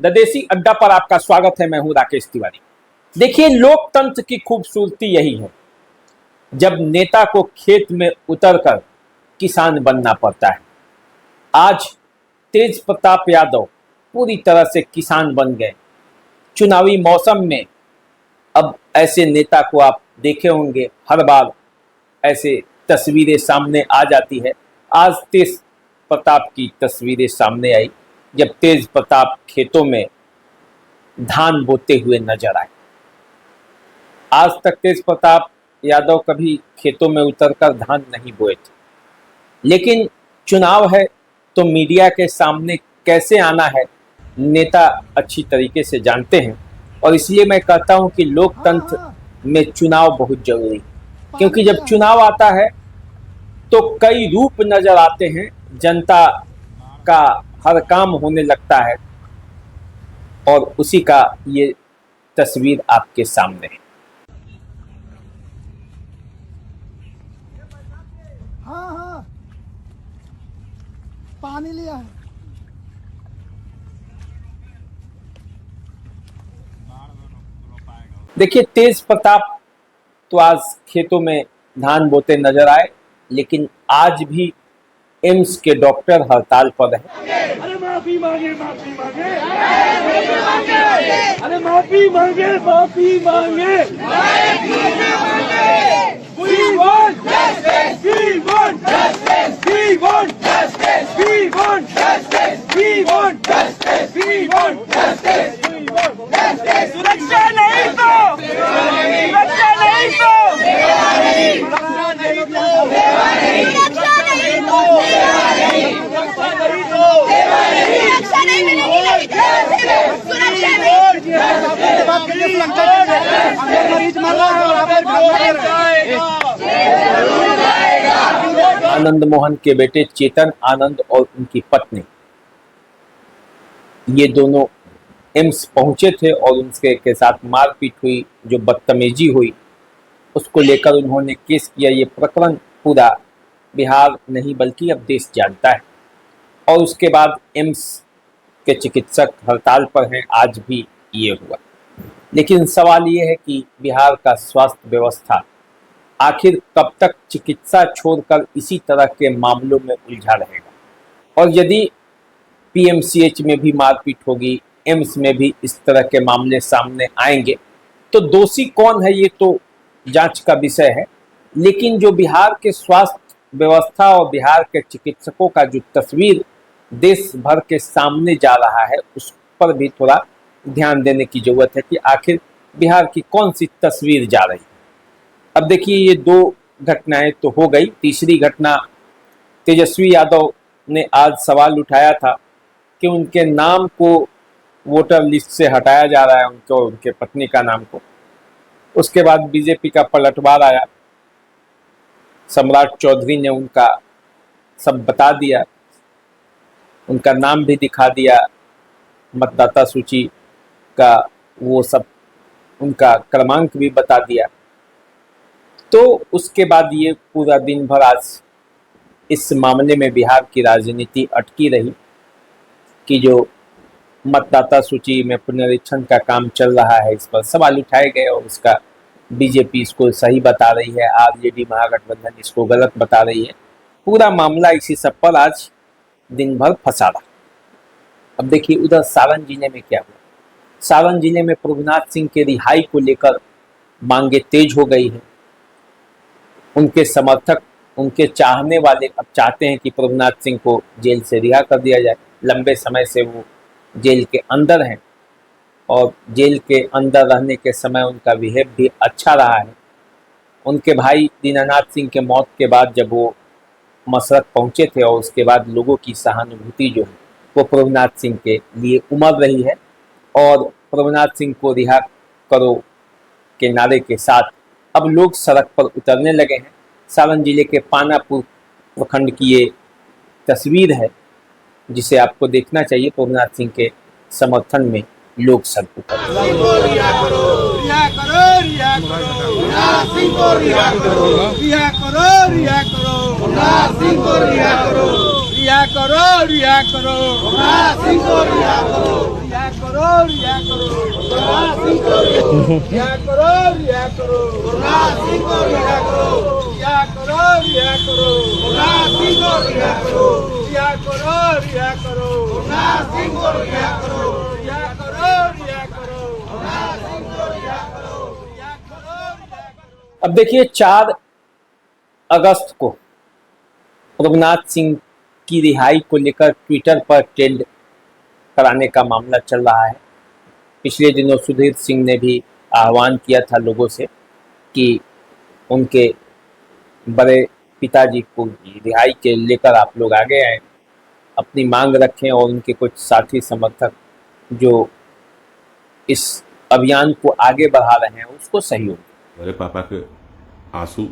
The देसी अड्डा पर आपका स्वागत है। मैं हूं राकेश तिवारी। देखिए, लोकतंत्र की खूबसूरती यही है, जब नेता को खेत में उतरकर किसान बनना पड़ता है। आज तेज प्रताप यादव पूरी तरह से किसान बन गए। चुनावी मौसम में अब ऐसे नेता को आप देखे होंगे, हर बार ऐसे तस्वीरें सामने आ जाती है। आज तेज प्रताप की तस्वीरें सामने आई, जब तेज प्रताप खेतों में धान बोते हुए नजर आए। आज तक तेज प्रताप यादव कभी खेतों में उतरकर धान नहीं बोए थे, लेकिन चुनाव है तो मीडिया के सामने कैसे आना है नेता अच्छी तरीके से जानते हैं। और इसलिए मैं कहता हूं कि लोकतंत्र में चुनाव बहुत जरूरी है, क्योंकि जब चुनाव आता है तो कई रूप नजर आते हैं, जनता का हर काम होने लगता है, और उसी का ये तस्वीर आपके सामने है। हाँ, पानी लिया है। देखिए, तेज प्रताप तो आज खेतों में धान बोते नजर आए, लेकिन आज भी एम्स के डॉक्टर हड़ताल पर हैं। अरे माफी मांगे, माफी मांगे, अरे माफी मांगे, माफी मांगे। We want justice. We want justice. We want justice. We want justice. We want justice. We want justice. We want justice. सुरक्षा नहीं तो, सुरक्षा नहीं तो, सुरक्षा नहीं तो, सुरक्षा नहीं तो, सुरक्षा नहीं तो, सुरक्षा नहीं मिलेगी, सुरक्षा नहीं। मरीज मर रहा है। आनंद मोहन के बेटे चेतन आनंद और उनकी पत्नी, ये दोनों एम्स पहुंचे थे और उनके के साथ मारपीट हुई, जो बदतमीजी हुई, उसको लेकर उन्होंने केस किया। ये प्रकरण पूरा बिहार नहीं बल्कि अब देश जानता है। और उसके बाद एम्स के चिकित्सक हड़ताल पर हैं। आज भी ये हुआ, लेकिन सवाल ये है कि बिहार का स्वास्थ्य व्यवस्था आखिर कब तक चिकित्सा छोड़कर इसी तरह के मामलों में उलझा रहेगा। और यदि पीएमसीएच में भी मारपीट होगी, एम्स में भी इस तरह के मामले सामने आएंगे, तो दोषी कौन है ये तो जांच का विषय है। लेकिन जो बिहार के स्वास्थ्य व्यवस्था और बिहार के चिकित्सकों का जो तस्वीर देश भर के सामने जा रहा है, उस पर भी थोड़ा ध्यान देने की जरूरत है कि आखिर बिहार की कौन सी तस्वीर जा रही है। अब देखिए, ये दो घटनाएं तो हो गई। तीसरी घटना, तेजस्वी यादव ने आज सवाल उठाया था कि उनके नाम को वोटर लिस्ट से हटाया जा रहा है, उनके और उनके पत्नी का नाम को। उसके बाद बीजेपी का पलटवार आया, सम्राट चौधरी ने उनका सब बता दिया, उनका नाम भी दिखा दिया, मतदाता सूची का वो सब, उनका क्रमांक भी बता दिया। तो उसके बाद ये पूरा दिन भर आज इस मामले में बिहार की राजनीति अटकी रही कि जो मतदाता सूची में पुनरीक्षण का काम चल रहा है, इस पर सवाल उठाए गए और उसका बीजेपी इसको सही बता रही है, आरजेडी महागठबंधन इसको गलत बता रही है। पूरा मामला इसी सब पर आज दिन भर फंसा रहा। अब देखिए, उधर सारण जिले में क्या हुआ। सारण जिले में प्रभुनाथ सिंह के रिहाई को लेकर मांगे तेज हो गई है। उनके समर्थक, उनके चाहने वाले अब चाहते हैं कि प्रभुनाथ सिंह को जेल से रिहा कर दिया जाए। लंबे समय से वो जेल के अंदर हैं और जेल के अंदर रहने के समय उनका बिहेव भी अच्छा रहा है। उनके भाई दीनानाथ सिंह के मौत के बाद जब वो मसरत पहुंचे थे, और उसके बाद लोगों की सहानुभूति जो है वो प्रभुनाथ सिंह के लिए उमड़ रही है, और प्रभुनाथ सिंह को रिहा करो के नारे के साथ अब लोग सड़क पर उतरने लगे हैं। सारण जिले के पानापुर प्रखंड की ये तस्वीर है, जिसे आपको देखना चाहिए। प्रभुनाथ सिंह के समर्थन में लोग सड़क पर रिहा करो, सिंह को रिहा करो, रिहा करो, रिहा करो, गुरनाम सिंह को रिहा करो, रिहा करो, गुरनाम सिंह को रिहा करो, रिहा करो, रिहा करो, गुरनाम सिंह को रिहा करो, रिहा करो, रिहा करो, गुरनाम सिंह को रिहा करो, रिहा करो, रिहा करो, गुरनाम सिंह को रिहा करो, रिहा करो, रिहा करो। अब देखिए 4 अगस्त को रघुनाथ सिंह की रिहाई को लेकर ट्विटर पर ट्रेंड कराने का मामला चल रहा है। पिछले दिनों सुधीर सिंह ने भी आह्वान किया था लोगों से कि उनके बड़े पिताजी को रिहाई के लेकर आप लोग आगे आए, अपनी मांग रखें और उनके कुछ साथी समर्थक जो इस अभियान को आगे बढ़ा रहे हैं उसको सहयोग। मेरे पापा के आंसू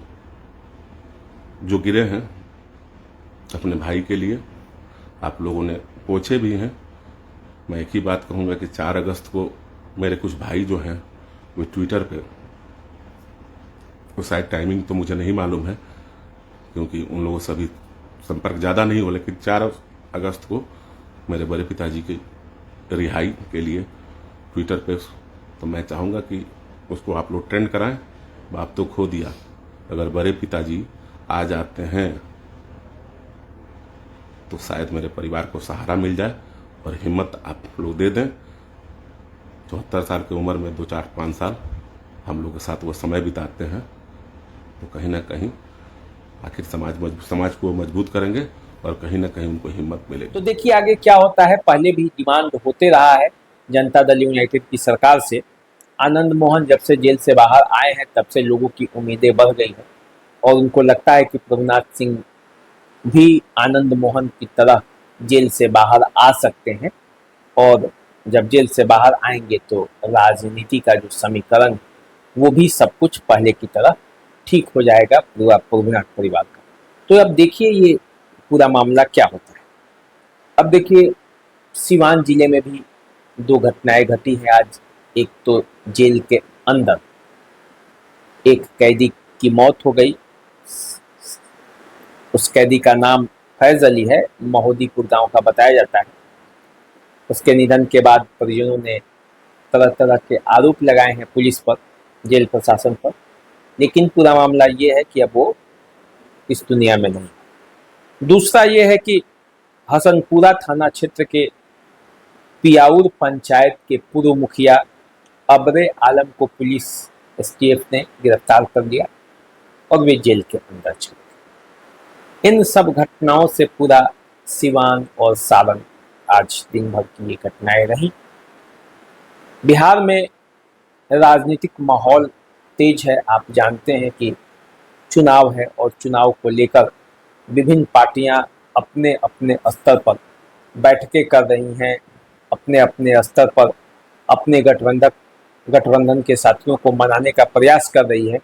जो गिरे हैं अपने भाई के लिए, आप लोगों ने पूछे भी हैं। मैं एक ही बात कहूँगा कि 4 अगस्त को मेरे कुछ भाई जो हैं वो ट्विटर पे, वो शायद टाइमिंग तो मुझे नहीं मालूम है क्योंकि उन लोगों से अभी संपर्क ज़्यादा नहीं हो, लेकिन 4 अगस्त को मेरे बड़े पिताजी की रिहाई के लिए ट्विटर पे, तो मैं चाहूँगा कि उसको आप लोग ट्रेंड कराएं। बाप तो खो दिया, अगर बड़े पिताजी आ जाते हैं तो शायद मेरे परिवार को सहारा मिल जाए और हिम्मत आप लोग दे दें। 74 साल की उम्र में 2, 4, 5 साल हम लोग के साथ वो समय बिताते हैं, तो कहीं ना कहीं आखिर समाज को मजबूत करेंगे और कहीं ना कहीं उनको हिम्मत मिलेगी। तो देखिए आगे क्या होता है। पहले भी डिमांड होते रहा है जनता दल यूनाइटेड की सरकार से। आनंद मोहन जब से जेल से बाहर आए हैं तब से लोगों की उम्मीदें बढ़ गई हैं और उनको लगता है कि रघुनाथ सिंह भी आनंद मोहन की तरह जेल से बाहर आ सकते हैं और जब जेल से बाहर आएंगे तो राजनीति का जो समीकरण वो भी सब कुछ पहले की तरह ठीक हो जाएगा पूरा रघुनाथ परिवार का। तो अब देखिए ये पूरा मामला क्या होता है। अब देखिए सिवान जिले में भी 2 घटनाएं घटी हैं आज। एक तो जेल के अंदर एक कैदी की मौत हो गई। उस कैदी का नाम फैज अली है, महोदीपुर गांव का बताया जाता है। उसके निधन के बाद परिजनों ने तरह तरह के आरोप लगाए हैं पुलिस पर, जेल प्रशासन पर, लेकिन पूरा मामला ये है कि अब वो इस दुनिया में नहीं। दूसरा ये है कि हसनपुरा थाना क्षेत्र के पियाउर पंचायत के पूर्व मुखिया अबरे आलम को पुलिस एसटीएफ ने गिरफ्तार कर लिया और वे जेल के अंदर चले गए। इन सब घटनाओं से पूरा सिवान और सारण आज दिन भर की ये घटनाएं रही। बिहार में राजनीतिक माहौल तेज है। आप जानते हैं कि चुनाव है और चुनाव को लेकर विभिन्न पार्टियां अपने अपने स्तर पर बैठकें कर रही हैं, अपने अपने स्तर पर अपने गठबंधन के साथियों को मनाने का प्रयास कर रही है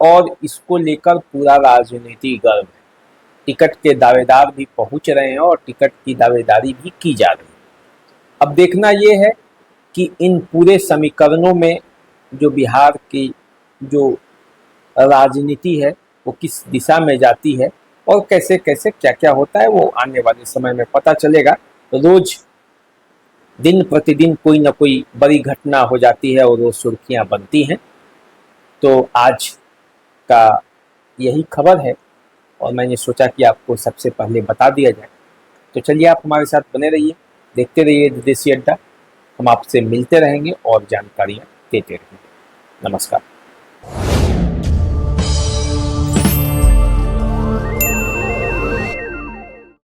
और इसको लेकर पूरा राजनीति गर्म है। टिकट के दावेदार भी पहुंच रहे हैं और टिकट की दावेदारी भी की जा रही है। अब देखना ये है कि इन पूरे समीकरणों में जो बिहार की जो राजनीति है वो किस दिशा में जाती है और कैसे कैसे क्या क्या होता है वो आने वाले समय में पता चलेगा। रोज दिन प्रतिदिन कोई ना कोई बड़ी घटना हो जाती है और वो सुर्खियां बनती हैं। तो आज का यही खबर है और मैंने सोचा कि आपको सबसे पहले बता दिया जाए। तो चलिए आप हमारे साथ बने रहिए, देखते रहिए विदेशी अड्डा। हम आपसे मिलते रहेंगे और जानकारियाँ देते रहेंगे। नमस्कार।